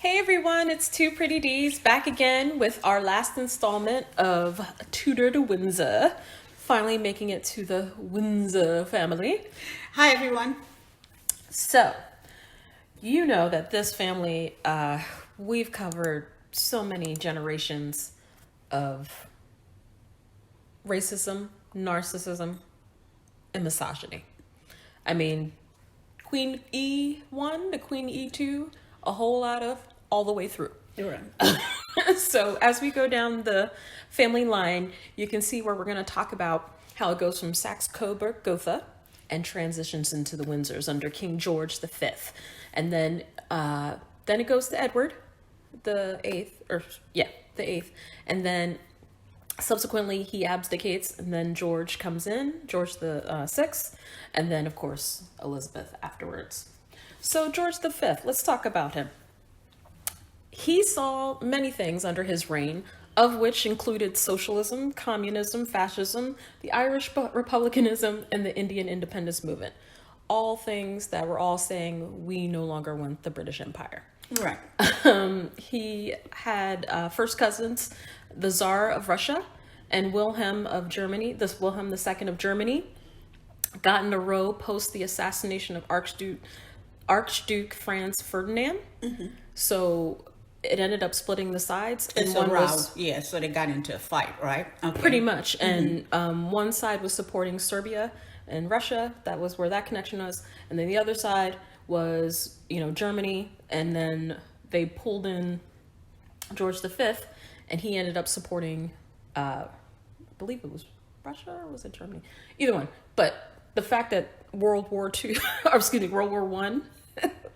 Hey everyone, it's Two Pretty D's back again with our last installment of Tudor to Windsor. Finally making it to the Windsor family. Hi everyone. So, you know that this family, we've covered so many generations of racism, narcissism, and misogyny. I mean, Queen E1 to Queen E2, a whole lot of all the way through. You're right. So as we go down the family line, you can see where we're going to talk about how it goes from Saxe-Coburg-Gotha and transitions into the Windsors under King George V. And then it goes to Edward the Eighth. And then subsequently he abdicates, and then George comes in, George the Sixth, and then of course Elizabeth afterwards. So George V, let's talk about him. He saw many things under his reign, of which included socialism, communism, fascism, the Irish republicanism, and the Indian independence movement. All things that were all saying we no longer want the British Empire. Right. He had first cousins, the Tsar of Russia and Wilhelm of Germany, this Wilhelm II of Germany, got in a row post the assassination of Archduke Franz Ferdinand. Mm-hmm. So it ended up splitting the sides. And so they got into a fight, right? Okay. Pretty much. And one side was supporting Serbia and Russia. That was where that connection was. And then the other side was, Germany. And then they pulled in George V, and he ended up supporting, I believe it was Russia or was it Germany? Either one. But the fact that World War One.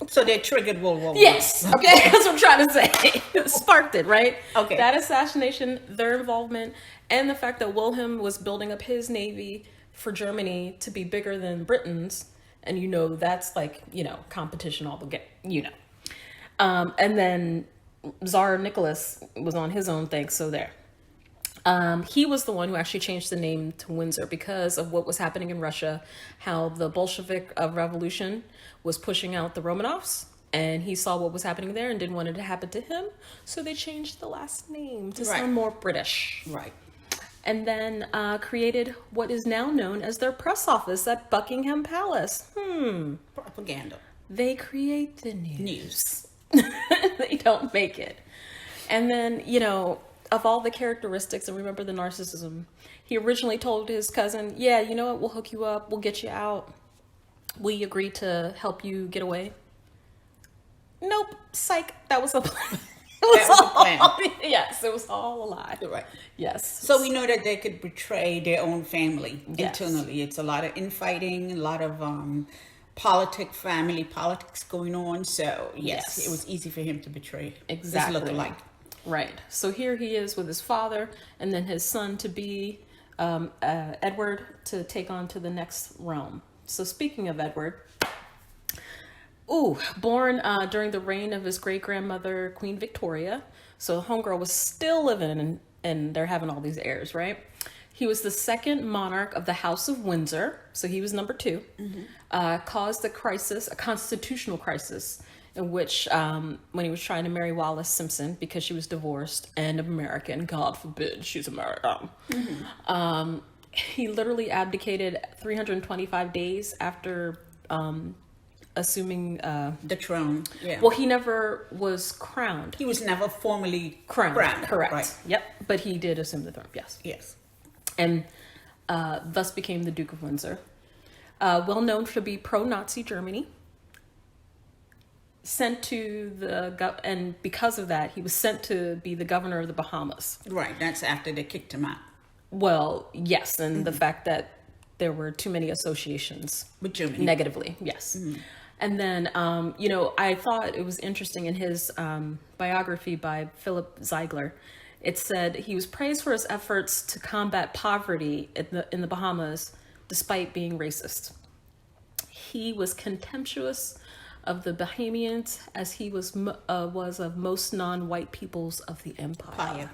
So they triggered World War I. Yes. Okay. That's what I'm trying to say. Sparked it, right? Okay. That assassination, their involvement, and the fact that Wilhelm was building up his navy for Germany to be bigger than Britain's. And that's like, competition all the and then Tsar Nicholas was on his own thing. So there. He was the one who actually changed the name to Windsor because of what was happening in Russia, how the Bolshevik revolution was pushing out the Romanovs, and he saw what was happening there and didn't want it to happen to him. So they changed the last name to sound more British. Right. And then created what is now known as their press office at Buckingham Palace. Propaganda. They create the news. They don't make it. And then, of all the characteristics, and remember the narcissism, he originally told his cousin, yeah, you know what, we'll hook you up, we'll get you out. We agree to help you get away. Nope, psych, that was a plan. Yes, it was all a lie. Right. Yes. So we know that they could betray their own family Yes. internally. It's a lot of infighting, a lot of family politics going on. So yes, it was easy for him to betray Exactly. his lookalike. Right. So here he is with his father, and then his son to be Edward to take on to the next realm. So speaking of Edward, born during the reign of his great-grandmother, Queen Victoria. So homegirl was still living, and they're having all these heirs, right? He was the second monarch of the House of Windsor, so he was number 2. Mm-hmm. Caused a constitutional crisis, in which when he was trying to marry Wallis Simpson because she was divorced and American, God forbid she's American. Mm-hmm. He literally abdicated 325 days after assuming the throne. Yeah. Well, he never was crowned. He was never formally Crowned. Correct. Right. Yep. But he did assume the throne. Yes. Yes. And thus became the Duke of Windsor. Well known to be pro-Nazi Germany. Sent to and because of that, he was sent to be the governor of the Bahamas. Right. That's after they kicked him out. Well, yes, and the fact that there were too many associations with Germany negatively, yes. Mm-hmm. And then, I thought it was interesting in his biography by Philip Ziegler. It said he was praised for his efforts to combat poverty in the Bahamas, despite being racist. He was contemptuous of the Bahamians as he was of most non-white peoples of the empire.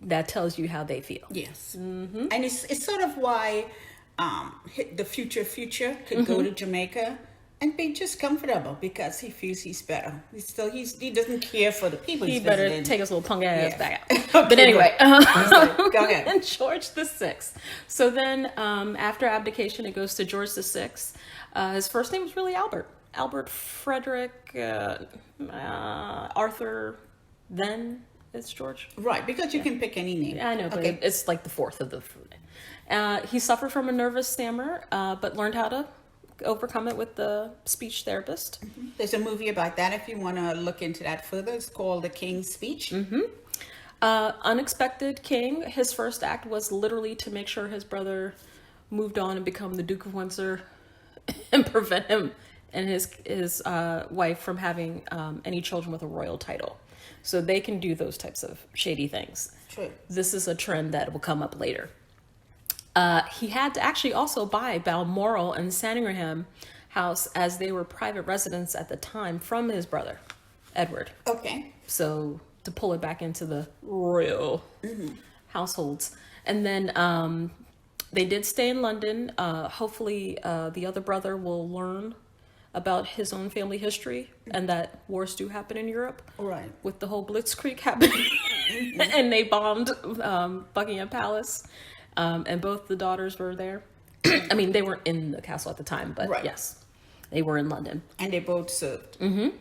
That tells you how they feel. Yes. Mm-hmm. And it's sort of why the future could go to Jamaica And be just comfortable because he feels he's better. He doesn't care for the people. He he's better visiting. take his little punk ass Yeah. back out. Okay, But anyway, go ahead. and George the Sixth. So then, after abdication, it goes to George the Sixth. His first name was really Albert Frederick Arthur. Then it's George. Right, because you can pick any name. I know, but it's like the fourth of the food. He suffered from a nervous stammer, but learned how to overcome it with the speech therapist. There's a movie about that if you want to look into that further. It's called The King's Speech. Unexpected king. His first act was literally to make sure his brother moved on and become the Duke of Windsor and prevent him and his wife from having any children with a royal title. So they can do those types of shady things. True. This is a trend that will come up later. He had to actually also buy Balmoral and Sandringham House as they were private residents at the time from his brother, Edward. Okay. So to pull it back into the royal households. And then they did stay in London. Hopefully the other brother will learn about his own family history and that wars do happen in Europe. Right. With the whole Blitzkrieg happening. And they bombed Buckingham Palace. And both the daughters were there. I mean, they weren't in the castle at the time, but yes, they were in London. And they both served. And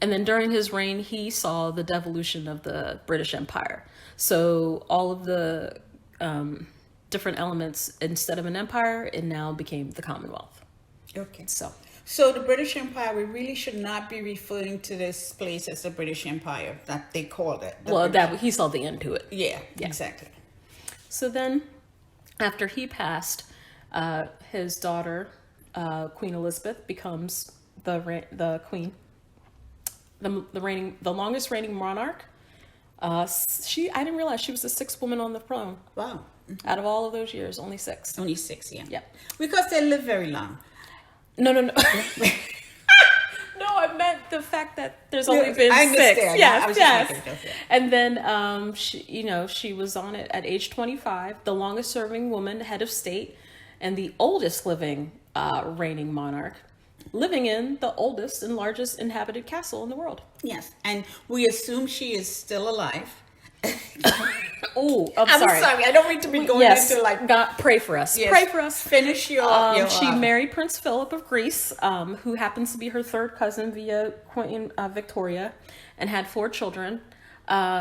then during his reign, he saw the devolution of the British Empire. So all of the different elements, instead of an empire, it now became the Commonwealth. Okay. So the British Empire, we really should not be referring to this place as the British Empire, that they called it. He saw the end to it. Yeah, exactly. So then, after he passed, his daughter, Queen Elizabeth, becomes the queen, the longest reigning monarch. I didn't realize she was the sixth woman on the throne. Wow. Out of all of those years, only six. Only six, yeah. Yeah. Because they live very long. No. No, I meant the fact that there's only been I understand. six. I was Yes. just making sure. And then, she was on it at age 25, the longest serving woman, head of state, and the oldest living reigning monarch, living in the oldest and largest inhabited castle in the world. Yes. And we assume she is still alive. Oh, I'm sorry. I don't mean to be going into like... God, pray for us. Yes. Pray for us. Finish your She married Prince Philip of Greece, who happens to be her third cousin via Queen Victoria, and had 4 children.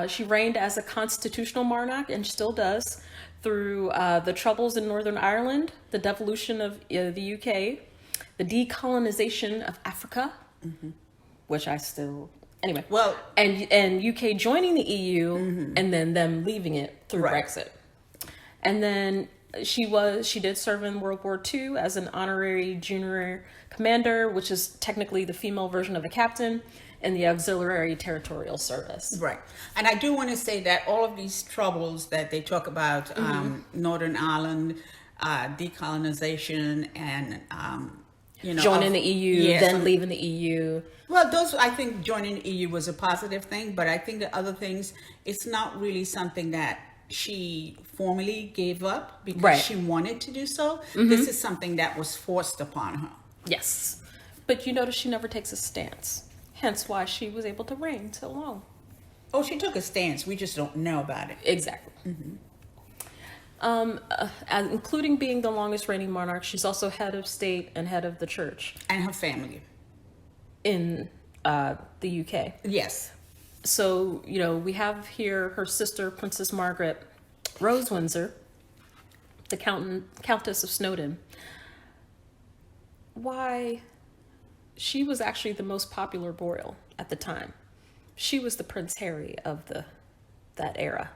She reigned as a constitutional monarch, and still does, through the troubles in Northern Ireland, the devolution of the UK, the decolonization of Africa, which I still... Anyway, well, and UK joining the EU and then them leaving it through Brexit. And then she did serve in World War II as an honorary junior commander, which is technically the female version of a captain in the Auxiliary Territorial Service. Right. And I do want to say that all of these troubles that they talk about, Northern Ireland, decolonization, and joining the EU, then leaving the EU. Well, I think joining the EU was a positive thing, but I think the other things, it's not really something that she formally gave up because she wanted to do so. This is something that was forced upon her. Yes. But you notice she never takes a stance. Hence why she was able to reign so long. Oh, she took a stance. We just don't know about it. Exactly. Including being the longest reigning monarch, she's also head of state and head of the church. And her family. In the UK. Yes. So, we have here her sister, Princess Margaret Rose Windsor, the Countess of Snowdon. Why? She was actually the most popular royal at the time. She was the Prince Harry of that era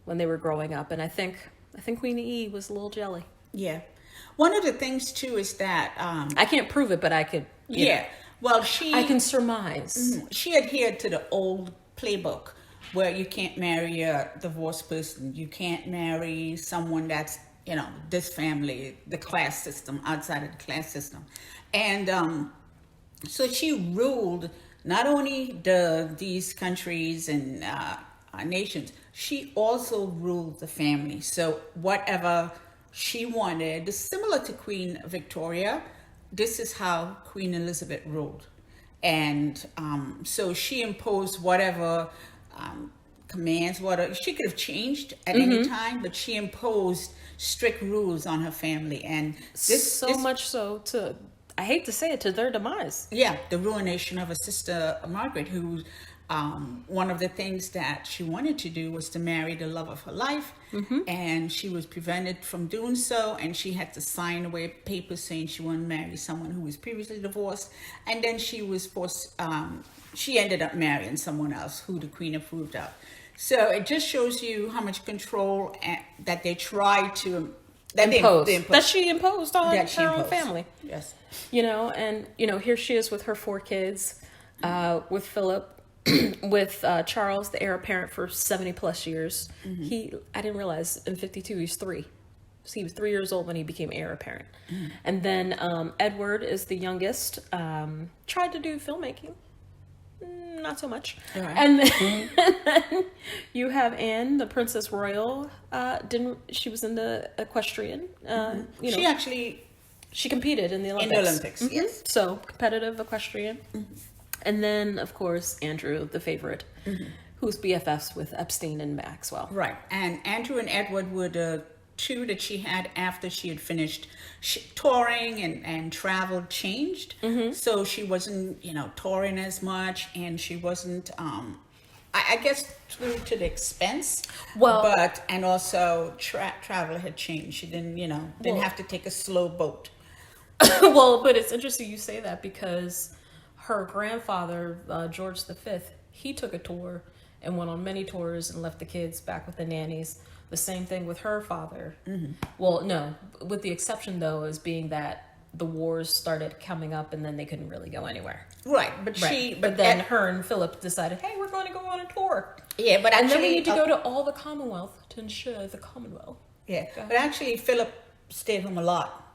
when they were growing up. And I think Queen E was a little jelly. Yeah. One of the things, too, is that... I can't prove it, but I could... Yeah. Well, I can surmise. She adhered to the old playbook where you can't marry a divorced person. You can't marry someone that's, this family, the class system, outside of the class system. And so she ruled not only these countries and nations, she also ruled the family. So whatever she wanted, similar to Queen Victoria, this is how Queen Elizabeth ruled. And so she imposed whatever commands, whatever. She could have changed at any time, but she imposed strict rules on her family. And this much so to, I hate to say it, to their demise. Yeah, the ruination of her sister Margaret, who one of the things that she wanted to do was to marry the love of her life, and she was prevented from doing so, and she had to sign away papers saying she wouldn't marry someone who was previously divorced, and then she was forced, she ended up marrying someone else who the Queen approved of. So it just shows you how much control that they tried to impose. That she imposed on her own family. Yes. And here she is with her 4 kids, with Philip, with Charles, the heir apparent for 70 plus years. I didn't realize in 52 he's 3. So he was 3 years old when he became heir apparent. And then Edward is the youngest. Tried to do filmmaking. Not so much. Right. And then you have Anne, the Princess Royal. She was in the equestrian. She competed in the Olympics. Yes. So competitive equestrian. And then, of course, Andrew, the favorite, who's BFFs with Epstein and Maxwell. Right. And Andrew and Edward were the 2 that she had after she had finished touring and traveled changed. So she wasn't, touring as much, and she wasn't, I guess, through to the expense. And also travel had changed. She didn't, didn't have to take a slow boat. But it's interesting you say that, because her grandfather, George V, he took a tour and went on many tours and left the kids back with the nannies. The same thing with her father. Well, no, with the exception, though, as being that the wars started coming up and then they couldn't really go anywhere. Right. But then her and Philip decided, hey, we're going to go on a tour. Yeah, but and then we need to go to all the Commonwealth to ensure the Commonwealth. Yeah, but actually Philip stayed home a lot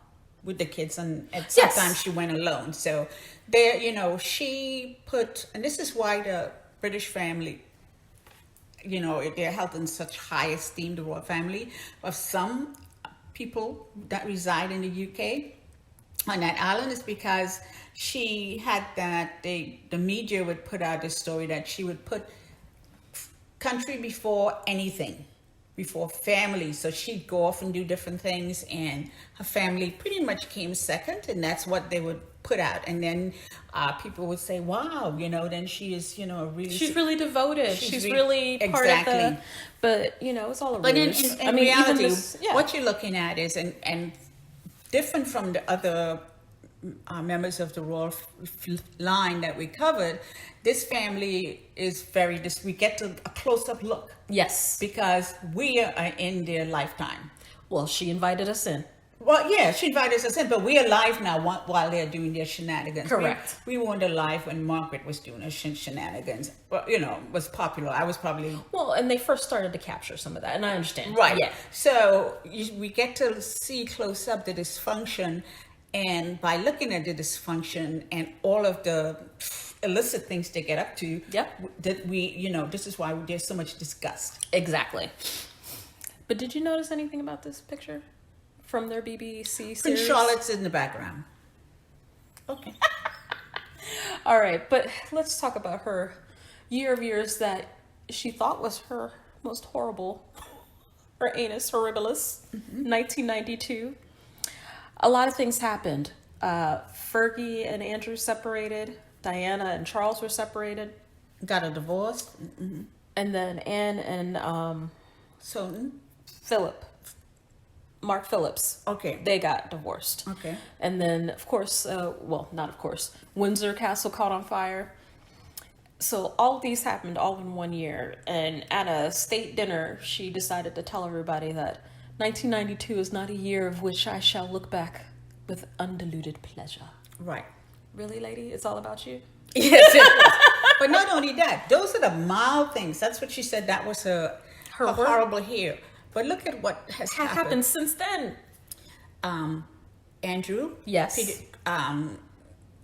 with the kids, and sometimes she went alone. So there, she put, and this is why the British family, they're held in such high esteem, the royal family, of some people that reside in the UK on that island, is because she had that, the media would put out this story that she would put country before anything, before family. So she'd go off and do different things, and her family pretty much came second, and that's what they would put out. And then people would say, wow, then she is, she's really devoted. She's really part of the, but it's all a ruse. But in reality, what you're looking at is, and different from the other members of the royal line that we covered, this family is we get a close-up look. Yes. Because we are in their lifetime. Well, she invited us in. Well, yeah, she invited us in, but we're alive now while they're doing their shenanigans. Correct. We weren't alive when Margaret was doing her shenanigans. Well, was popular. I was probably... Well, and they first started to capture some of that, and I understand. Right. Yeah. So we get to see close up the dysfunction, and by looking at the dysfunction and all of the illicit things they get up to, that we, this is why there's so much disgust. Exactly. But did you notice anything about this picture from their BBC series? Prince Charlotte's in the background. Okay. All right, but let's talk about her year of years that she thought was her most horrible, her annus horribilis, 1992. A lot of things happened. Fergie and Andrew separated. Diana and Charles were separated. Got a divorce. And then Anne and Philip. Mark Phillips. Okay. They got divorced. Okay. And then, of course, not of course, Windsor Castle caught on fire. So all of these happened all in 1 year. And at a state dinner, she decided to tell everybody that 1992 is not a year of which I shall look back with undiluted pleasure. Right. Really, lady? It's all about you? Yes, it is. But not only that, those are the mild things. That's what she said. That was her horrible hair. But look at what has happened since then. Andrew. Yes.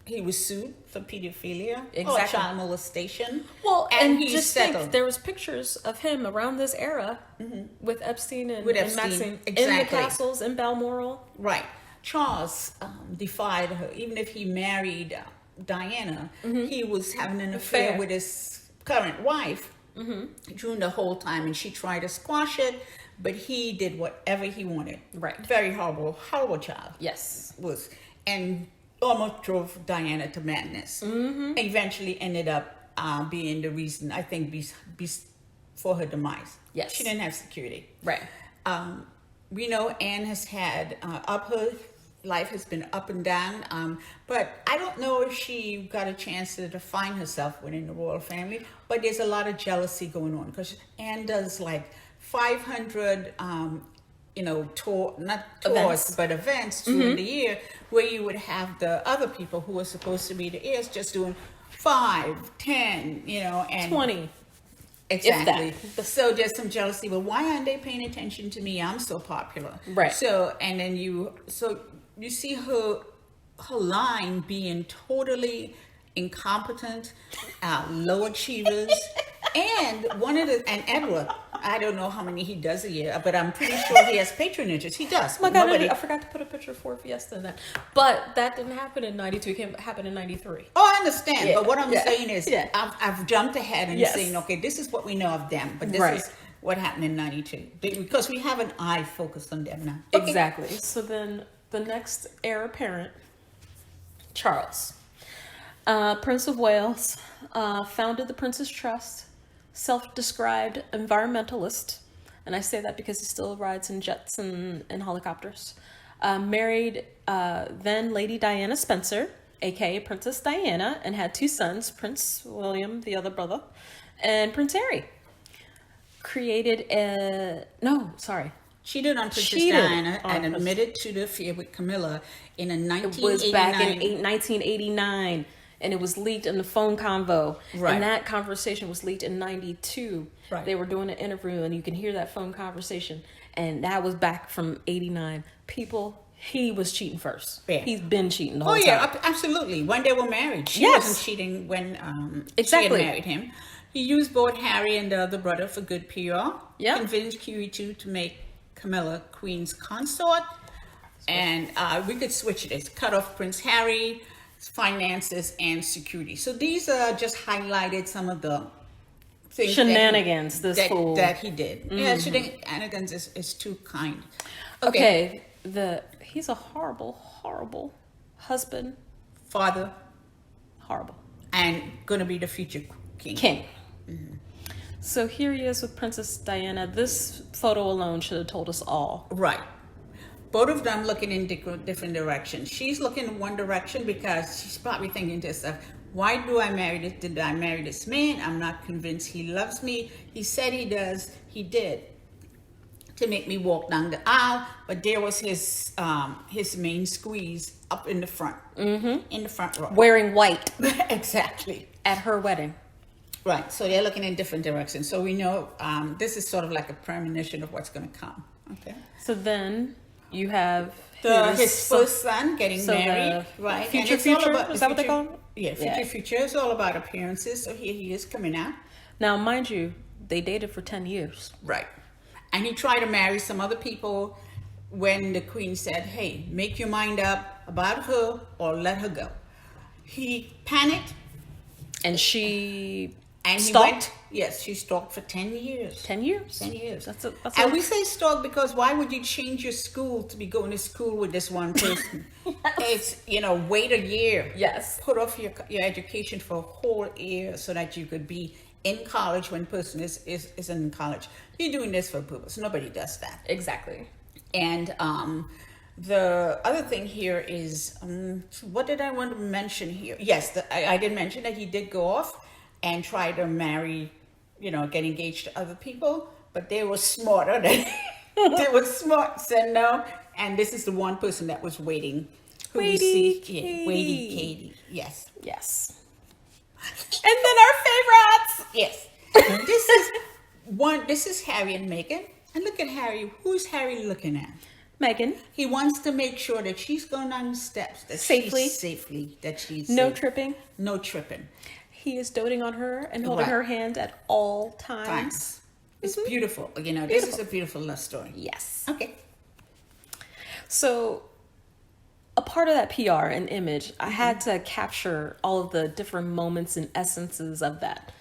He was sued for pedophilia. Exactly. Or child molestation. Well, and he just settled. think, there was pictures of him around this era with Epstein and Maxine exactly. in the castles in Balmoral. Right. Charles defied her. Even if he married Diana, he was having an affair with his current wife during the whole time, and she tried to squash it, but he did whatever he wanted. Right. Very horrible child. Yes. Was, and almost drove Diana to madness. Eventually ended up being the reason, I think, for her demise. Yes. She didn't have security. Right. We know Anne has had her life has been up and down, but I don't know if she got a chance to define herself within the royal family. But there's a lot of jealousy going on because Anne does like 500, not tours, but events during the year, where you would have the other people who are supposed to be the heirs just doing 5, 10, and 20. Exactly. So there's some jealousy. But why aren't they paying attention to me? I'm so popular. Right. So then you see her line being totally incompetent, low achievers, and Edward. I don't know how many he does a year, but I'm pretty sure he has patronages. He does. Oh my God, I forgot to put a picture of Ford Fiesta in that. But that didn't happen in 92. It came happen in 93. Oh, I understand. But what I'm saying is I've jumped ahead and saying, okay, this is what we know of them. But this is what happened in 92. Because we have an eye focused on them now. Okay. Exactly. So then the next heir apparent, Charles. Prince of Wales, founded the Prince's Trust, self-described environmentalist, and I say that because he still rides in jets and helicopters. Married then Lady Diana Spencer, aka Princess Diana, and had 2 sons, Prince William, the other brother, and Prince Harry. Cheated on Princess Diana and admitted to the affair with Camilla in 1989. It was back in 1989. And it was leaked in the phone convo. Right. And that conversation was leaked in 92. Right. They were doing an interview, and you can hear that phone conversation. And that was back from 89. He was cheating first. Yeah. He's been cheating the whole time. Oh, yeah, absolutely. When they were married. She wasn't cheating when she had married him. He used both Harry and the other brother for good PR. Yeah. Convinced QE2 to make Camilla Queen's consort. And we could switch this. Cut off Prince Harry, finances, and security. So these are just highlighted some of the things shenanigans that he did. Yeah, shenanigans is too kind. Okay. He's a horrible husband, father, horrible, and gonna be the future king. So here he is with Princess Diana. This photo alone should have told us all. Right. Both of them looking in different directions. She's looking in one direction because she's probably thinking to herself, why do I marry this? Did I marry this man? I'm not convinced he loves me. He said he does. He did. To make me walk down the aisle. But there was his main squeeze up in the front. In the front row. Wearing white. Exactly. At her wedding. Right. So they're looking in different directions. So we know this is sort of like a premonition of what's going to come. Okay. So then you have his first son getting married, right? Future, is that what they call him? Yeah, future is all about appearances. So here he is coming out. Now, mind you, they dated for 10 years. Right. And he tried to marry some other people when the queen said, hey, make your mind up about her or let her go. He panicked. And she stalked? Yes, she stalked for 10 years. 10 years? 10 years. And we say stalk because why would you change your school to be going to school with this one person? It's, wait a year. Yes. Put off your education for a whole year so that you could be in college when person is in college. You're doing this for a purpose. Nobody does that. Exactly. And the other thing here is, what did I want to mention here? Yes, I did mention that he did go off and try to marry, get engaged to other people, but they were smarter than they were smart, said no. And this is the one person that was waiting. Katie. Katie. Yes. And then our favorites. Yes. This is Harry and Meghan. And look at Harry. Who's Harry looking at? Meghan. He wants to make sure that she's going down the steps safely. That she's no safe. Tripping. No tripping. He is doting on her and holding her hand at all times. It's beautiful. This is a beautiful love story. Yes. Okay. So a part of that PR and image, I had to capture all of the different moments and essences of that.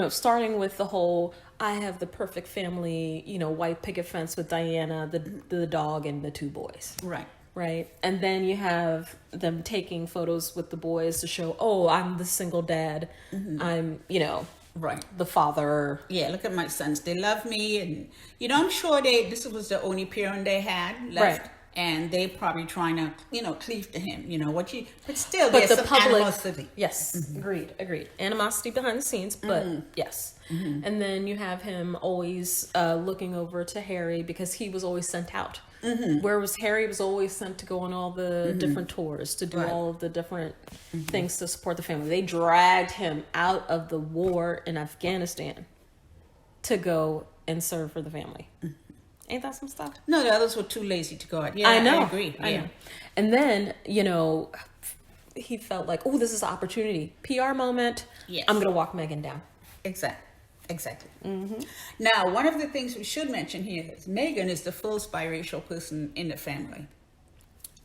Starting with the whole, I have the perfect family, white picket fence with Diana, the dog, and the two boys. Right. Right. And then you have them taking photos with the boys to show, oh, I'm the single dad. I'm, Right. the father. Yeah, look at my sons. They love me. And, I'm sure this was the only parent they had left. Right. And they probably trying to, cleave to him. But still, But there's the some public, animosity. yes, agreed. Animosity behind the scenes, but yes. And then you have him always looking over to Harry because he was always sent out. Whereas Harry was always sent to go on all the different tours, to do all of the different things to support the family. They dragged him out of the war in Afghanistan to go and serve for the family. Ain't that some stuff? No, the others were too lazy to go out. Yeah, I know. I agree. I know. And then, he felt like, oh, this is an opportunity. PR moment. Yes. I'm going to walk Meghan down. Exactly. Now, one of the things we should mention here is Meghan is the first biracial person in the family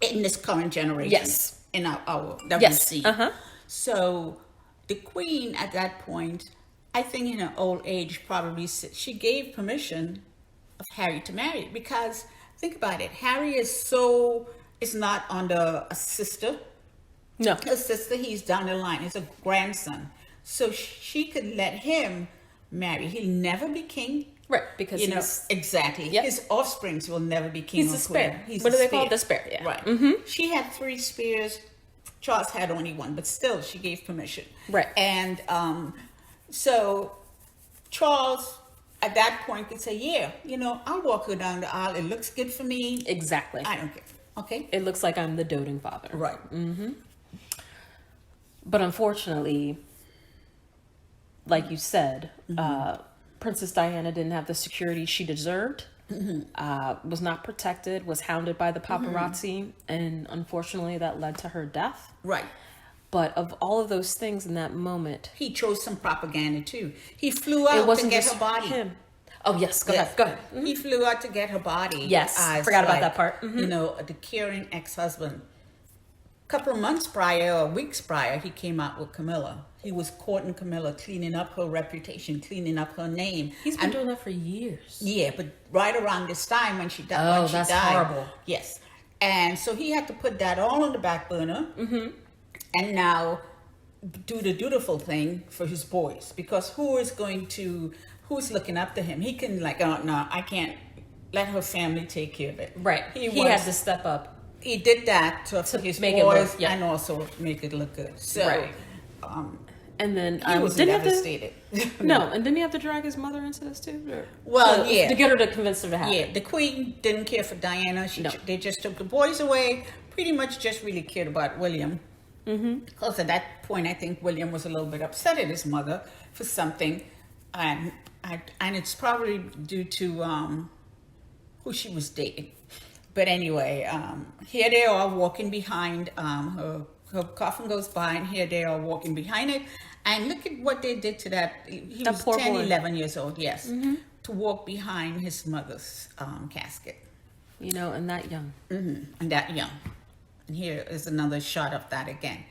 in this current generation. Yes. In our that Yes. we see. Uh-huh. So the Queen at that point, I think in her old age, probably she gave permission of Harry to marry, because think about it, Harry is not under a sister. No. A sister, he's down the line. He's a grandson. So she could let him marry. He'll never be king. Right, because exactly. Yep. His offsprings will never be king. He's or a spare. queen. What do they call it? The spare, yeah. Right. She had 3 spears. Charles had only 1, but still she gave permission. Right. And so Charles at that point could say, yeah, I'll walk her down the aisle. It looks good for me. Exactly. I don't care. Okay. It looks like I'm the doting father. Right. But unfortunately, like you said, Princess Diana didn't have the security she deserved, was not protected, was hounded by the paparazzi, and unfortunately that led to her death. Right. But of all of those things in that moment, he chose some propaganda too. He flew out to get her body. Him. Oh yes, go ahead. He flew out to get her body. Yes, forgot about that part. The caring ex-husband. A couple of months prior, or weeks prior, he came out with Camilla. He was courting Camilla, cleaning up her reputation, cleaning up her name. He's been doing that for years. Yeah, but right around this time when she died. Oh, that's horrible. Yes. And so he had to put that all on the back burner. And now do the dutiful thing for his boys, because who's looking up to him? He can oh no, I can't let her family take care of it. Right. He had to step up. He did that to his make boys it look, and also make it look good. So, right. And then he was devastated. No, and didn't he have to drag his mother into this too? To get her to convince her to have it. Yeah, the Queen didn't care for Diana. They just took the boys away. Pretty much just really cared about William. Because at that point, I think William was a little bit upset at his mother for something, and it's probably due to who she was dating. But anyway, here they are walking behind her coffin goes by, and here they are walking behind it. And look at what they did to that. He was 10, 11 years old, yes, to walk behind his mother's casket. And that young. And that young. And here is another shot of that again.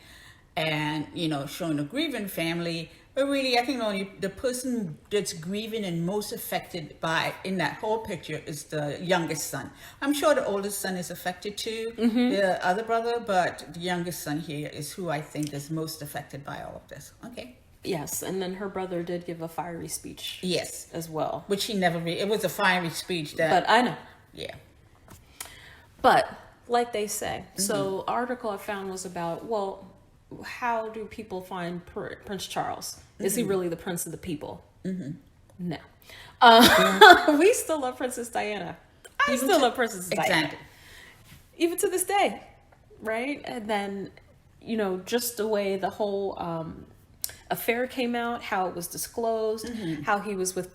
And, showing a grieving family. But really, I think only the person that's grieving and most affected in that whole picture is the youngest son. I'm sure the oldest son is affected too, the other brother, but the youngest son here is who I think is most affected by all of this. Okay. Yes, and then her brother did give a fiery speech. Yes. As well. Which he never it was a fiery speech that... But I know. Yeah. But, like they say, so article I found was about, how do people find Prince Charles? Is he really the prince of the people? No. We still love Princess Diana. I still love Princess Diana. Even to this day, right? And then, just the way the whole affair came out, how it was disclosed, how he was with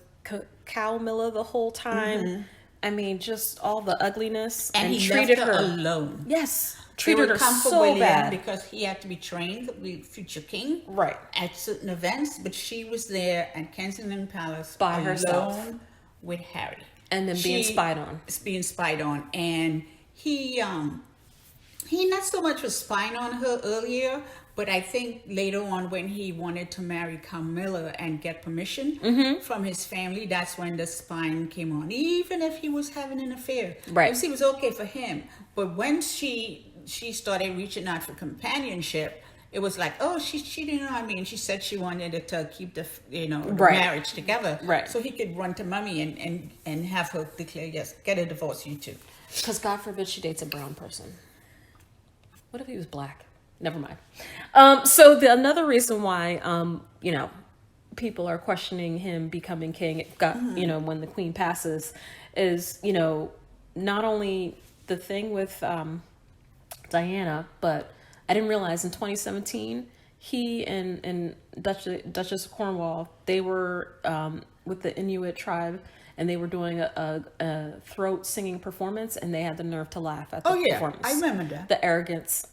Camilla the whole time. I mean, just all the ugliness. And he treated her alone. Yes. Treated her so bad. Because he had to be trained to be future king. Right. At certain events. But she was there at Kensington Palace. By herself. With Harry. And then being spied on. Being spied on. And he he not so much was spying on her earlier, but I think later on when he wanted to marry Camilla and get permission from his family, that's when the spying came on. Even if he was having an affair, Right. it was okay for him. But when she started reaching out for companionship, it was like, oh, she's cheating on me, and she said she wanted to keep the the Right. marriage together, Right. so he could run to mommy and have her declare, yes, get a divorce, you two. Because God forbid she dates a brown person. What if he was black? Never mind. So another reason why, people are questioning him becoming king, when the queen passes, is, not only the thing with Diana, but I didn't realize in 2017, he and Duchess of Cornwall, they were with the Inuit tribe, and they were doing a throat singing performance, and they had the nerve to laugh at the performance. I remember that. The arrogance.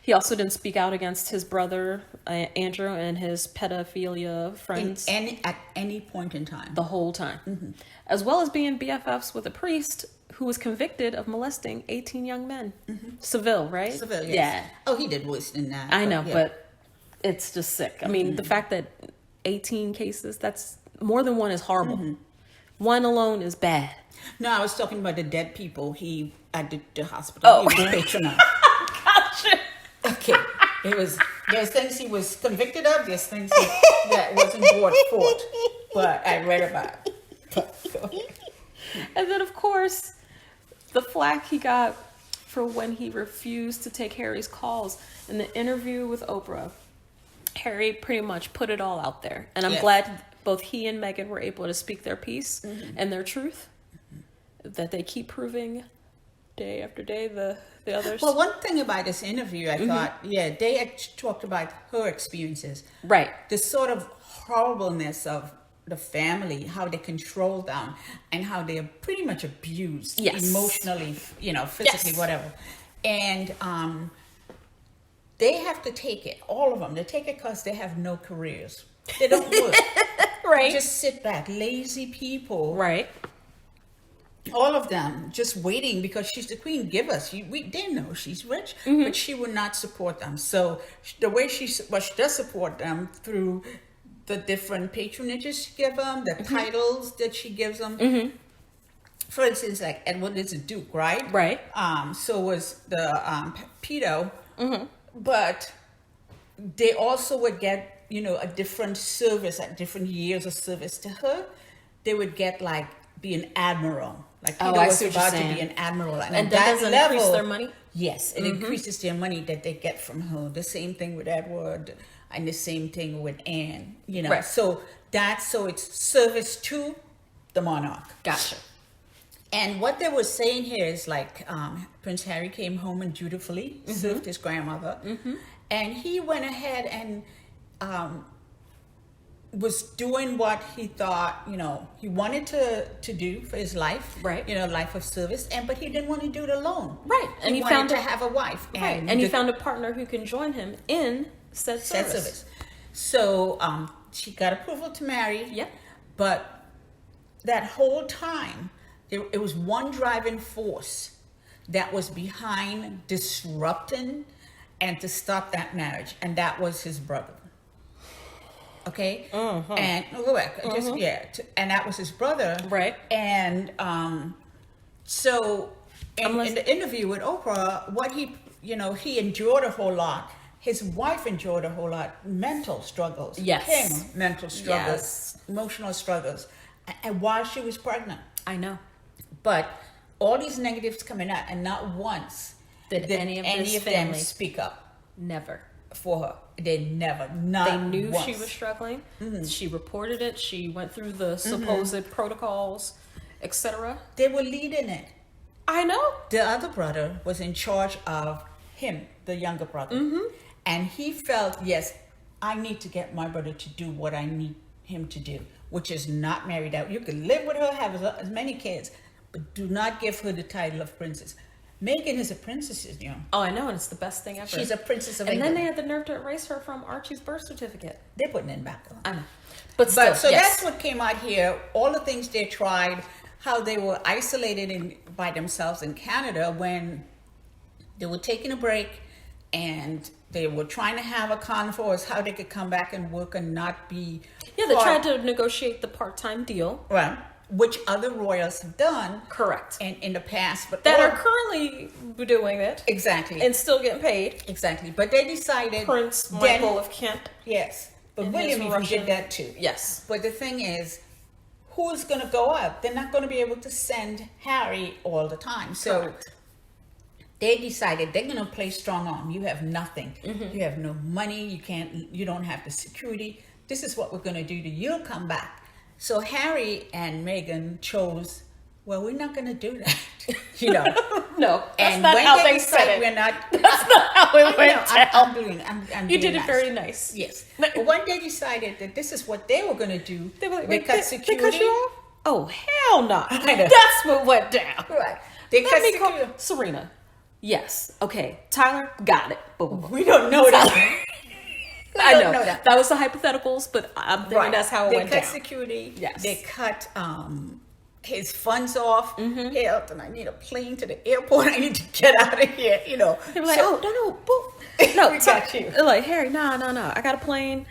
He also didn't speak out against his brother, Andrew, and his pedophilia friends. At any point in time. The whole time. As well as being BFFs with a priest who was convicted of molesting 18 young men. Seville, right? Seville, yes. Yeah. Oh, he did worse than that. I know, yeah. but it's just sick. I mean, the fact that 18 cases, that's more than one is horrible. One alone is bad. No, I was talking about the dead people he at the hospital. Oh. He was patronized. Gotcha. Okay. There's things he was convicted of, there's things that wasn't brought forth. But I read about it. And then, of course, the flack he got for when he refused to take Harry's calls. In the interview with Oprah, Harry pretty much put it all out there. And I'm Yes. glad both he and Meghan were able to speak their piece and their truth. That they keep proving day after day the others. Well, one thing about this interview, I thought, they had talked about her experiences. Right. The sort of horribleness of the family, how they control them, and how they are pretty much abused emotionally, physically, Yes. whatever. And they have to take it, all of them. They take it because they have no careers. They don't work. Right. Just sit back, lazy people. Right. All of them just waiting because she's the queen. Give us. They know she's rich, but she would not support them. So the way she does support them through the different patronages she gives them, the titles that she gives them. For instance, like Edward is a duke, right? Right. So was the pedo, but they also would get a different service at different years of service to her. They would get like be an admiral. Like Peter I was see what you're about to saying. be an admiral, And at that doesn't increase their money? Yes, it increases their money that they get from her. The same thing with Edward, and the same thing with Anne. Right. So it's service to the monarch. Gotcha. And what they were saying here is like Prince Harry came home and dutifully served his grandmother, and he went ahead and was doing what he thought he wanted to do for his life, Right. Life of service, but he didn't want to do it alone, Right. And he he wanted found to a- have a wife, Right. And he found a partner who can join him in said said service. service. So she got approval to marry. Yep. But that whole time, it was one driving force that was behind disrupting and to stop that marriage, and that was his brother. Okay, and go back. And that was his brother, Right. And so in the interview with Oprah, what he endured a whole lot. His wife endured a whole lot. Mental struggles. Yes. Him, mental struggles. Yes. Emotional struggles. And while she was pregnant. I know. But all these negatives coming out, and not once Did any of this them family speak up Never. for her. They never. Not They knew once. she was struggling. She reported it. She went through the supposed protocols, etc. They were leading it. I know. The other brother was in charge of him, the younger brother. And he felt, yes, I need to get my brother to do what I need him to do, which is not married out. You can live with her, have as many kids, but do not give her the title of princess. Meghan is a princess, Oh, I know, and it's the best thing ever. She's a princess of And England. then they had the nerve to erase her from Archie's birth certificate. They're putting it back on. I know. But still, So yes. that's what came out here. All the things they tried, how they were isolated by themselves in Canada when They were taking a break, and they were trying to have a conference how they could come back and work and not be. Yeah, they tried to negotiate the part-time deal. Right. Which other royals have done. Correct. And in the past, but that are currently doing it. Exactly. And still getting paid. Exactly. But they decided. Prince Michael of Kent. Yes. But William even did that too. Yes. But the thing is, who's going to go out? They're not going to be able to send Harry all the time. So correct. They decided they're going to play strong arm. You have nothing. You have no money. You don't have the security. This is what we're going to do to you. You'll come back. So Harry and Meghan chose, well, we're not going to do that. No, that's and not when how they they said it. We're not. That's not how it went down. I'm you being did it nice. very nice. Yes. But when they decided that this is what they were going to do, they cut security. They cut you off? Oh, hell no. That's what went down. Right. They cut security. Serena. Yes. Okay. Tyler, got it. We don't know that. I know that. That was the hypotheticals, but I'm thinking that's how it went down. They cut security. Yes. They cut his funds off. Help, and I need a plane to the airport. I need to get out of here. They were like, no, we got you. They're like, Harry, no. I got a plane.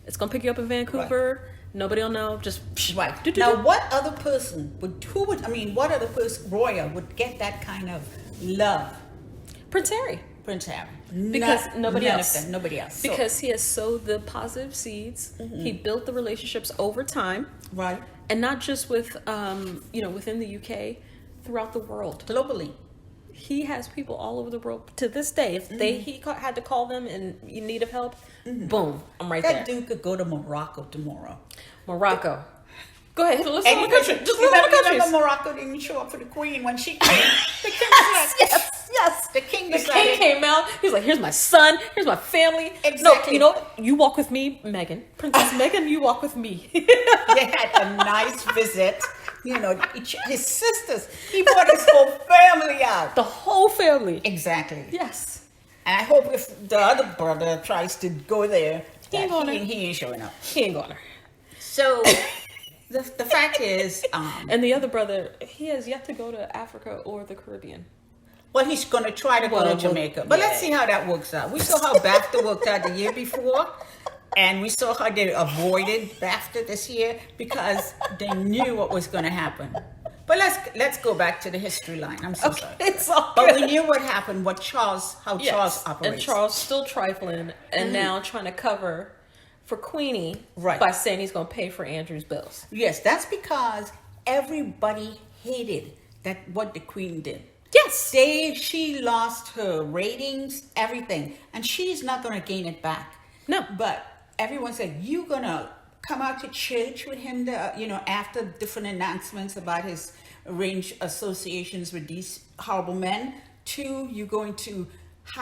It's gonna pick you up in Vancouver. Right. Nobody will know. Just right. Now, what other person what other person royal would get that kind of love? Prince Harry. Because nobody else. Because he has sowed the positive seeds. He built the relationships over time. Right. And not just with, within the UK, throughout the world. Globally. He has people all over the world to this day. If he had to call them in need of help, boom, I'm right there. That dude could go to Morocco tomorrow. Morocco. Go ahead. Let's go to the country. Just you better remember Morocco didn't show up for the Queen when she came. The king was like, yes. The king came out. He was like, here's my son. Here's my family. Exactly. No, you walk with me, Meghan. Princess Meghan, you walk with me. They had a nice visit. His sisters. He brought his whole family out. The whole family. Exactly. Yes. And I hope if the other brother tries to go there, he ain't showing up. He ain't going there. So... The fact is... and the other brother, he has yet to go to Africa or the Caribbean. Well, he's going to try to go to Jamaica. But let's see how that works out. We saw how BAFTA worked out the year before. And we saw how they avoided BAFTA this year because they knew what was going to happen. But let's go back to the history line. I'm so sorry. It's all but good. we knew what happened, Charles operates. And Charles still trifling and now trying to cover... for Queenie, by saying he's going to pay for Andrew's bills. Yes, that's because everybody hated what the Queen did. Yes. She lost her ratings, everything, and she's not going to gain it back. No. But everyone said, you're going to come out to church with him, after different announcements about his arranged associations with these horrible men. 2, you're going to...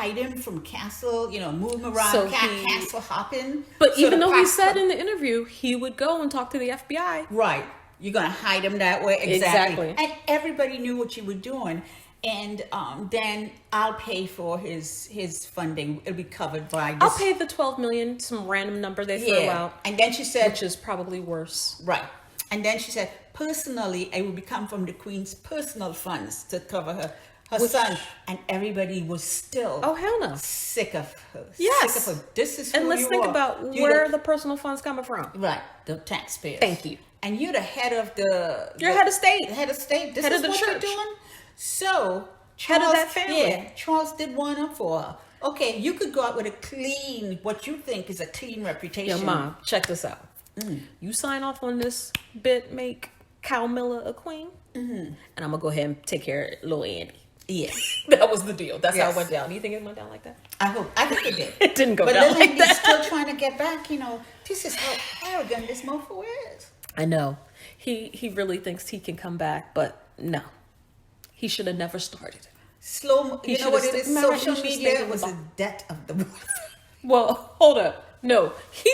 hide him from castle, move him around, castle hopping. But even though he said in the interview he would go and talk to the FBI. Right. You're going to hide him that way. Exactly. And everybody knew what you were doing. And then I'll pay for his funding. It'll be covered by this. I'll pay the $12 million, some random number they throw out. And then she said... which is probably worse. Right. And then she said, personally, it will become from the Queen's personal funds to cover her son. And everybody was still sick of her. Yes. Sick of her. This is who and let's you think are. about where the personal funds coming from. Right. The taxpayers. Thank you. And you're the head of the... You're head of state. Head of state. This head is of the what church. you're doing? So... Head of that family. Yeah, Charles did one up for her. Okay, you could go out with what you think is a clean reputation. Yo, Mom, check this out. You sign off on this bit, make Cal Miller a queen, and I'm going to go ahead and take care of little Andy. Yes. That was the deal. That's how it went down. Do you think it went down like that? I think it did. It didn't go down like that. But he's still trying to get back, This is how arrogant this mofo is. I know. He really thinks he can come back, but no. He should have never started. You know what it is? Social media was a debt of the world. Well, hold up. No, he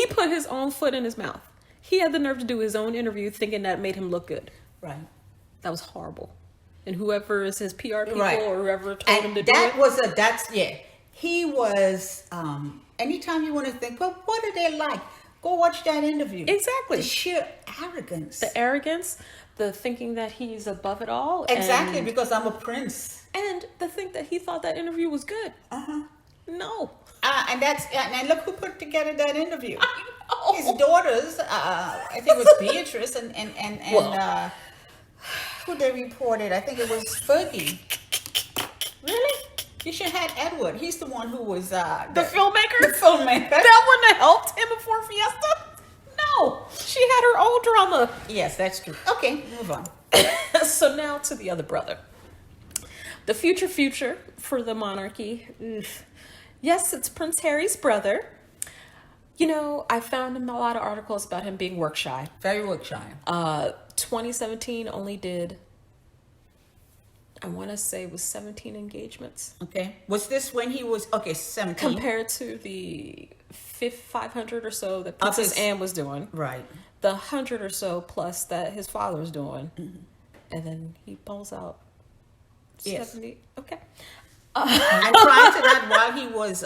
put his own foot in his mouth. He had the nerve to do his own interview thinking that made him look good. Right. That was horrible. And whoever is his PR people or whoever told him to do it. He was, anytime you want to think, well, what are they like? Go watch that interview. Exactly. The sheer arrogance. The arrogance, the thinking that he's above it all. Exactly, because I'm a prince. And the thing that he thought that interview was good. No. And look who put together that interview. I know. His daughters, I think it was Beatrice and who they reported, I think it was Fergie. Really? You should have had Edward. He's the one who was The filmmaker? The filmmaker. That wouldn't have helped him before Fiesta? No. She had her own drama. Yes, that's true. Okay, move on. So now to the other brother. The future for the monarchy. Oof. Yes, it's Prince Harry's brother. You know, I found in a lot of articles about him being work shy. Very work shy. 2017 only did, I want to say it was 17 engagements. Okay. Was this when he was, 17? Compared to the 500 or so that Princess Anne was doing. Right. The 100 or so plus that his father was doing. And then he pulls out 70. Okay. And prior to that, while he was,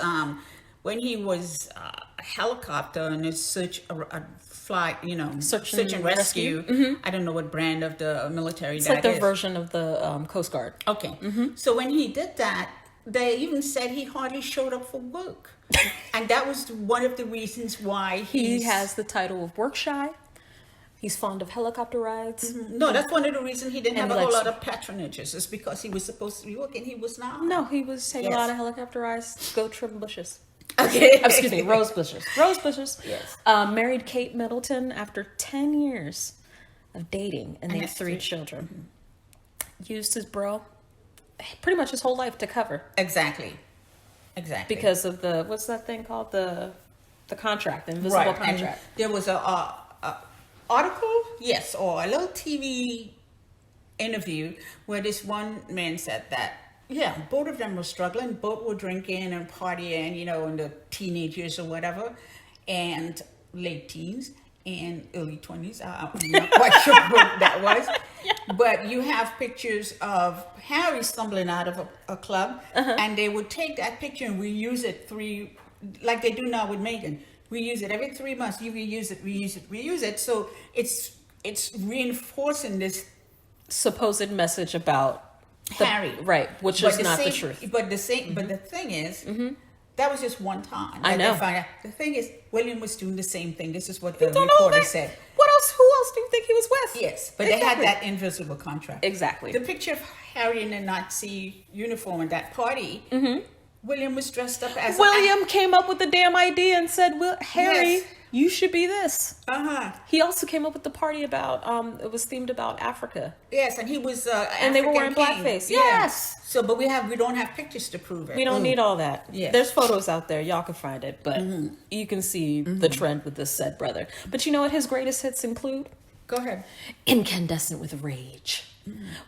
when he was a helicopter in a flight, search and rescue. I don't know what brand of the military It's that like their is. version of the Coast Guard. Okay. So when he did that, they even said he hardly showed up for work. And that was one of the reasons why He has the title of work shy. He's fond of helicopter rides. No, that's one of the reasons he didn't And have a whole likes- lot of patronages. It's because he was supposed to be working. He was not. No, he was taking Yes. a lot of helicopter rides. Go trim bushes. Okay. Excuse me, rose bushes. Rose bushes. Yes. Married Kate Middleton after 10 years of dating, and they have that's 3 children. Used his bro pretty much his whole life to cover Exactly. because of the, what's that thing called? The contract, the invisible And contract. there was a article, yes, or a little TV interview where this one man said that, yeah, both of them were struggling. Both were drinking and partying, in the teenage years or whatever, and late teens and early 20s. I'm not quite sure what that was. But you have pictures of Harry stumbling out of a club, and they would take that picture and reuse it like they do now with Meghan. Reuse it every 3 months. You reuse it. So it's reinforcing this Supposed message about Harry, right, which is not the truth. But the thing is, that was just one time. I that know. they found out. The thing is, William was doing the same thing. This is what the Don't know reporter that. said. What else? Who else do you think he was with? Yes, but Exactly. they had that invisible contract. Exactly. The picture of Harry in a Nazi uniform at that party. William was dressed up as William came up with the damn idea and said, "Well, Harry, Yes. you should be this." Uh-huh. He also came up with the party about it was themed about Africa. Yes, and he was And they were wearing blackface. Yeah. Yes. So, but we don't have pictures to prove it. We don't need all that. Yes. There's photos out there. Y'all can find it, but you can see the trend with this said brother. But you know what his greatest hits include? Go ahead. Incandescent with rage.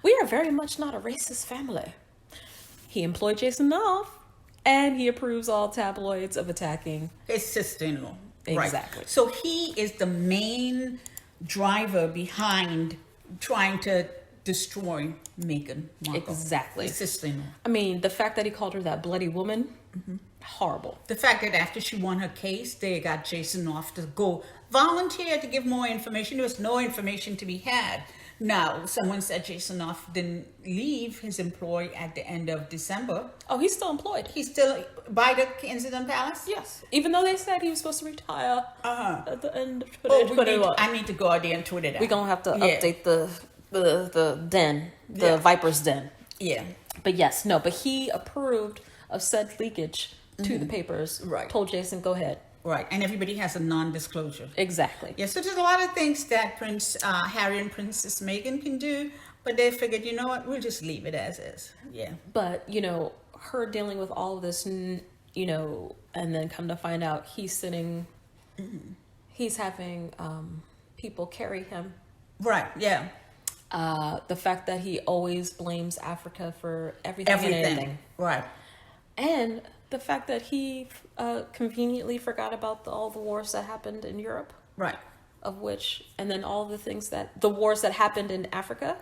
We are very much not a racist family. He employed Jason Knopf, and he approves all tabloids of attacking. His sister-in-law. Exactly. Right. So he is the main driver behind trying to destroy Meghan Markle. Exactly. His sister-in-law. I mean, the fact that he called her that bloody woman, horrible. The fact that after she won her case, they got Jason off to go volunteer to give more information. There was no information to be had. Now, someone said Jason Off didn't leave his employ at the end of December. Oh, he's still employed. He's still by the Kensington Palace? Yes. Even though they said he was supposed to retire at the end of I need to go out there and tweet it out. We're going to have to Yeah. update the den, the Yeah. Viper's den. Yeah. But yes, no, but he approved of said leakage to the papers. Right. Told Jason, go ahead. Right. And everybody has a non-disclosure. Exactly. Yeah, so there's a lot of things that Prince Harry and Princess Meghan can do, but they figured, you know what, we'll just leave it as is. Yeah. But, her dealing with all of this, and then come to find out he's sitting, he's having people carry him. Right, yeah. The fact that he always blames Africa for everything. And anything. Right. And the fact that he conveniently forgot about all the wars that happened in Europe. Right. Of which, and then all the things the wars that happened in Africa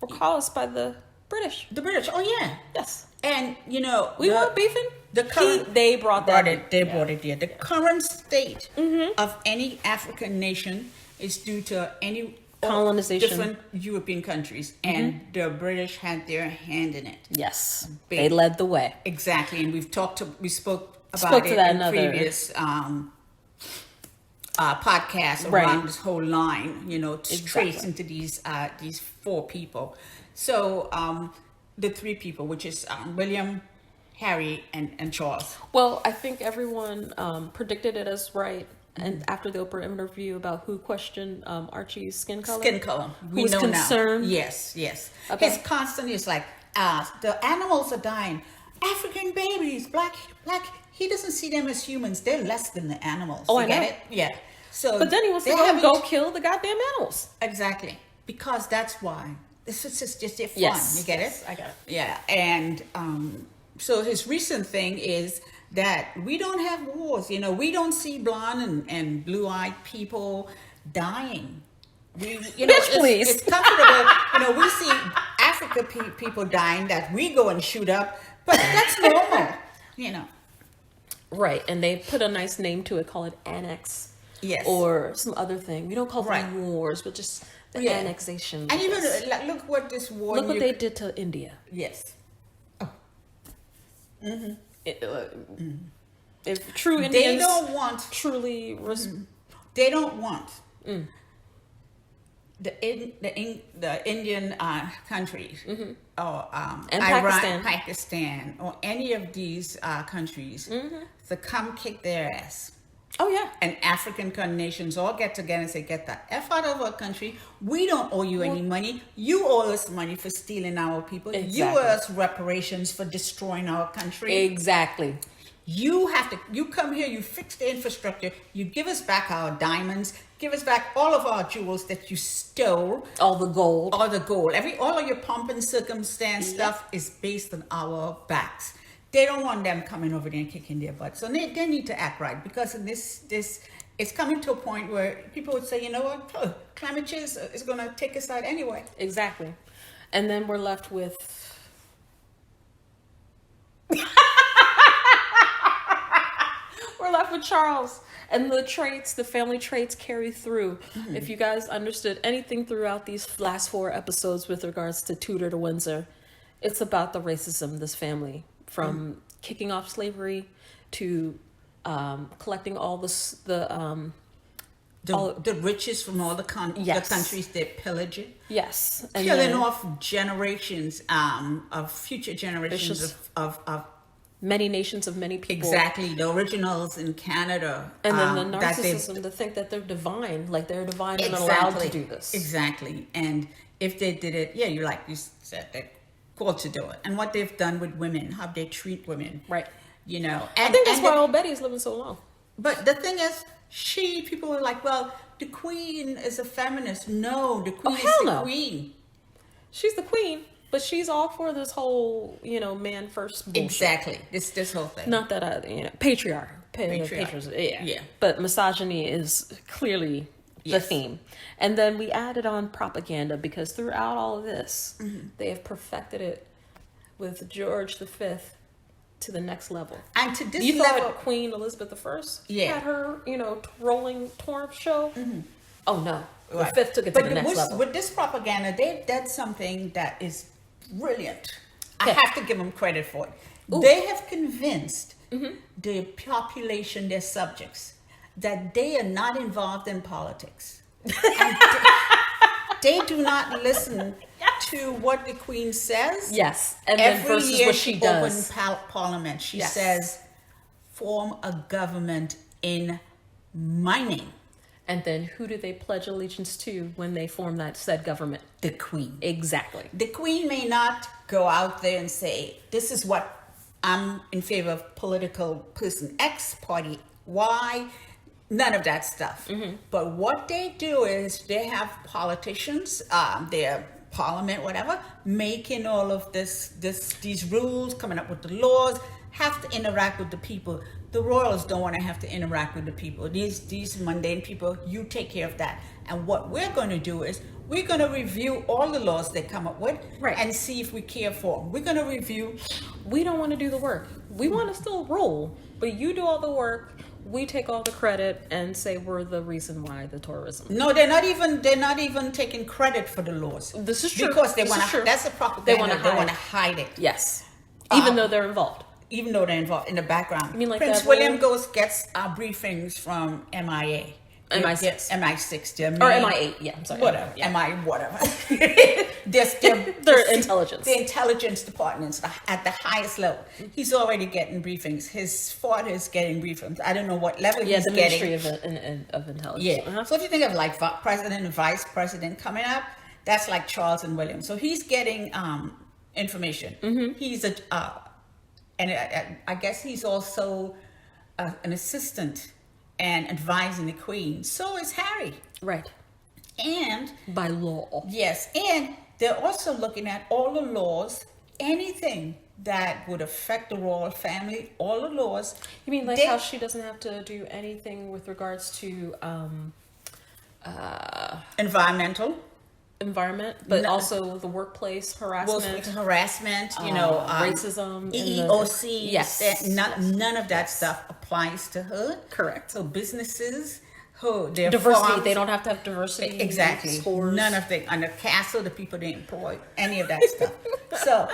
were caused by the British. The British, oh yeah. Yes. And, We weren't beefing. They brought that. brought it there. The current state of any African nation is due to any colonization. Different European countries, and the British had their hand in it. Yes, Big. they led the way. Exactly, and we spoke about Spoke to it that in in other- previous podcasts Right. around this whole line. Trace Exactly. into these four people. So the three people, which is William, Harry, and Charles. Well, I think everyone predicted it as right. And after the Oprah interview about who questioned Archie's skin color, We was know concerned. now. Yes. Okay. His constant is like, the animals are dying. African babies, black. He doesn't see them as humans. They're less than the animals. Oh, You I get know. it? Yeah. So, But then he wants to they go and haven't- go kill the goddamn animals. Exactly, because that's why. This is just their fun. Yes. You get Yes, it? I got it. Yeah, and so his recent thing is that we don't have wars. We don't see blonde and blue-eyed people dying. Bitch, please. It's comfortable. We see Africa people dying that we go and shoot up, but that's normal. Right, and they put a nice name to it, call it annex. Yes. Or some other thing. We don't call them Right. wars, but just the Yeah. annexation. And even look what this war. look what they did to India. Yes. If true They Indians don't want. truly They don't want the Indian countries or And Iran, Pakistan. Pakistan, or any of these countries to come kick their ass. Oh yeah. And African nations all get together and say, "Get the F out of our country. We don't owe you any money. You owe us money for stealing our people. You Exactly. owe us reparations for destroying our country. Exactly. You come here, you fix the infrastructure, you give us back our diamonds, give us back all of our jewels that you stole, All the gold. all the gold. All of your pomp and circumstance stuff is based on our backs. They don't want them coming over there and kicking their butt. So they need to act right, because in this it's coming to a point where people would say, you know what, climate change is going to take us out anyway. Exactly. And then we're left with Charles, and the family traits carry through. If you guys understood anything throughout these last 4 episodes with regards to Tudor to Windsor, it's about the racism of this family, from kicking off slavery to collecting all the riches from all the Yes. countries they're pillaging. yes, and Killing then off generations of future generations just- of many nations of many people. exactly the originals in Canada, And then the that they've- narcissism to think that they're divine, like they're divine and allowed to do this. Exactly. And if they did it, you said, they're called to do it. And what they've done with women, how they treat women, Right. And I think that's why old Betty's living so long. But the thing is, people were like, well, the queen is a feminist. No, the queen is hell the no. queen. She's the queen, but she's all for this whole, man first bullshit. Exactly. This whole thing. Not that patriarch. Patriarch. Yeah. But misogyny is clearly the Yes. theme. And then we added on propaganda, because throughout all of this, they have perfected it with George V to the next level. And to this You level, thought Queen Elizabeth I Yeah. had her, rolling torrent show? Oh no. The Right. fifth took it to But the next level. with this propaganda, they did something that is brilliant. I Okay. have to give them credit for it. Ooh. They have convinced the population, their subjects, that they are not involved in politics. And they do not listen to what the Queen says. Yes. And then Every versus year what she does. opens Parliament. She Yes. says, form a government in my name. And then who do they pledge allegiance to when they form that said government? The Queen. Exactly. The Queen may not go out there and say, this is what I'm in favor of political person X, party Y, none of that stuff. But what they do is they have politicians, their parliament, whatever, making all of these rules, coming up with the laws, have to interact with the people. The royals don't want to have to interact with the people. These mundane people, you take care of that. And what we're going to do is we're going to review all the laws they come up with, Right. and see if we care for them. We're going to review. We don't want to do the work. We want to still rule, but you do all the work. we take all the credit and say we're the reason why the tourism. No, they're not even taking credit for the laws. This is true. Because they This want is to. true. That's the propaganda. They wanna want to hide. hide it. Yes. Even though they're involved. Even though they're involved in the background. You mean like Prince that William role? gets our briefings from MIA. MI6. MI6. Or MI8. Yeah, I'm sorry. Whatever. Yeah. MI whatever. They're intelligence. The intelligence departments at the highest level. He's already getting briefings. His father is getting briefings. I don't know what level he's the getting. Ministry of Intelligence. Yeah. Uh-huh. So if you think of like president and vice president coming up, that's like Charles and William. So he's getting information. Mm-hmm. He's and I guess he's also an assistant and advising the Queen. So is Harry. Right. And By law. yes, and they're also looking at all the laws, anything that would affect the royal family, all the laws. You mean like how she doesn't have to do anything with regards to Environmental. environment, but No. also the workplace harassment, harassment, racism, and EEOC. Yes. None of that stuff applies to her. Correct. So businesses, their diversity. farms, They don't have to have diversity. exactly. Scores. None of the on the castle, the people they employ, any of that stuff. So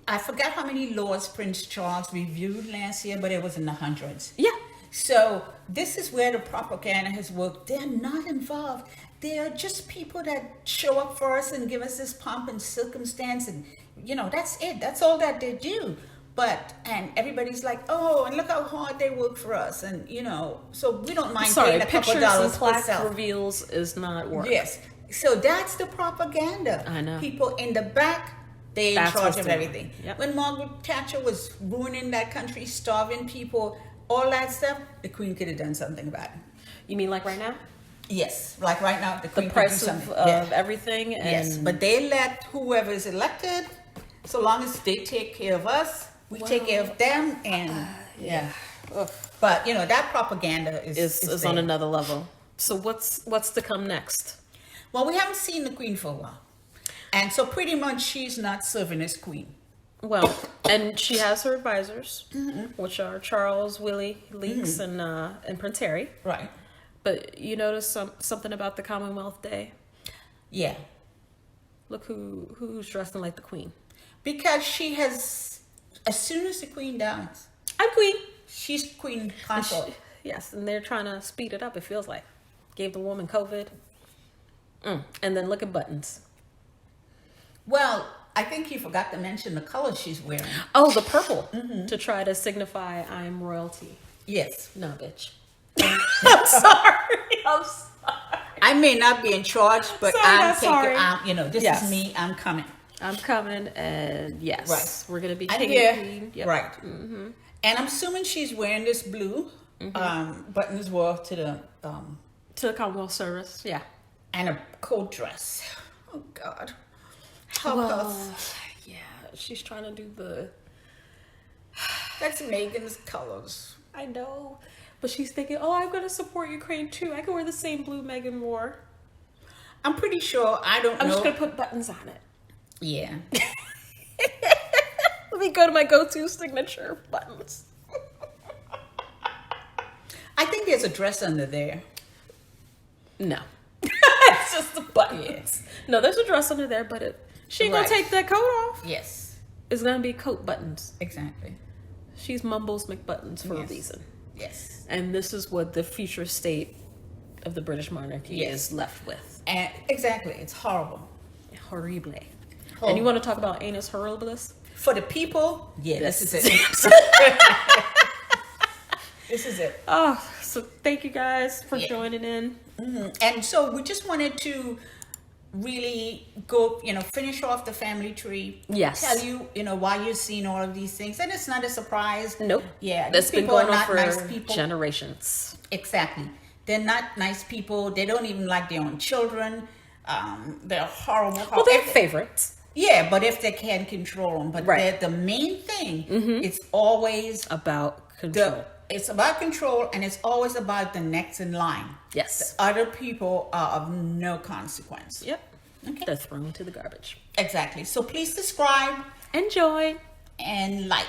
I forgot how many laws Prince Charles reviewed last year, but it was in the hundreds. Yeah. So this is where the propaganda has worked. They're not involved. They are just people that show up for us and give us this pomp and circumstance, and that's it. That's all that they do. And everybody's like, oh, and look how hard they work for us, and so we don't mind Sorry, paying a couple pictures dollars and per plaque self. reveals is not work. Yes. So that's the propaganda. I know. People in the back, they in That's charge what's of going on. everything. Yep. When Margaret Thatcher was ruining that country, starving people, all that stuff, the Queen could have done something about it. You mean like right now? Yes, like right now, the The Queen price could do of, something. of everything. And Yes, but they let whoever is elected, so long as they take care of us, we take care of them, and yeah. Ugh. But that propaganda is Is on another level. So what's to come next? Well, we haven't seen the Queen for a while, and so pretty much she's not serving as Queen. Well, and she has her advisors, Mm-hmm. which are Charles, Willie, Leaks, and Prince Harry. Right. But you notice something about the Commonwealth Day? Yeah. Look who's dressing like the Queen. Because she has, as soon as the Queen dies, I'm Queen. she's Queen consort. Yes, and they're trying to speed it up, it feels like. Gave the woman COVID. And then look at buttons. Well, I think you forgot to mention the color she's wearing. Oh, the purple. To try to signify I'm royalty. Yes. No, bitch. I'm sorry. I'm sorry. I may not be in charge, but Sorry, I'm not taking, sorry. this Yes. is me, I'm coming. I'm coming, and yes, Right. we're gonna be I'm king here. and queen. Yep. Right. Mm-hmm. And I'm assuming she's wearing this blue, buttons were to the, To the Commonwealth Service, yeah. and a coat dress. Oh, God. Help us. Yeah, she's trying to do the. That's Megan's colors. I know, but she's thinking, oh, I'm gonna support Ukraine too. I can wear the same blue Megan wore. I'm pretty sure, I don't I'm know. just gonna put buttons on it. Yeah. Let me go to my go-to signature buttons. I think there's a dress under there. No, it's just the buttons. No, there's a dress under there, but she ain't gonna Right. take that coat off. Yes. It's gonna be coat buttons. Exactly. She's Mumbles McButtons for Yes. a reason. Yes. And this is what the future state of the British monarchy Yes. is left with. And exactly. It's horrible. Horrible. And Horrible. you want to talk about anus horribilis? For the people, yeah, this is it. This is it. Oh, so thank you guys for Yeah. joining in. And so we just wanted to really go, finish off the family tree. Yes. Tell you, why you're seeing all of these things. And it's not a surprise. Nope. Yeah. That's these been people going are on not for nice people. generations. Exactly. They're not nice people. They don't even like their own children. They're horrible. Well, they're favorites. Yeah, but if they can control them. But Right. the main thing, it's always About control. it's about control, and it's always about the next in line. Yes. Other people are of no consequence. Yep. Okay. They're thrown to the garbage. Exactly. So please subscribe Enjoy. and like.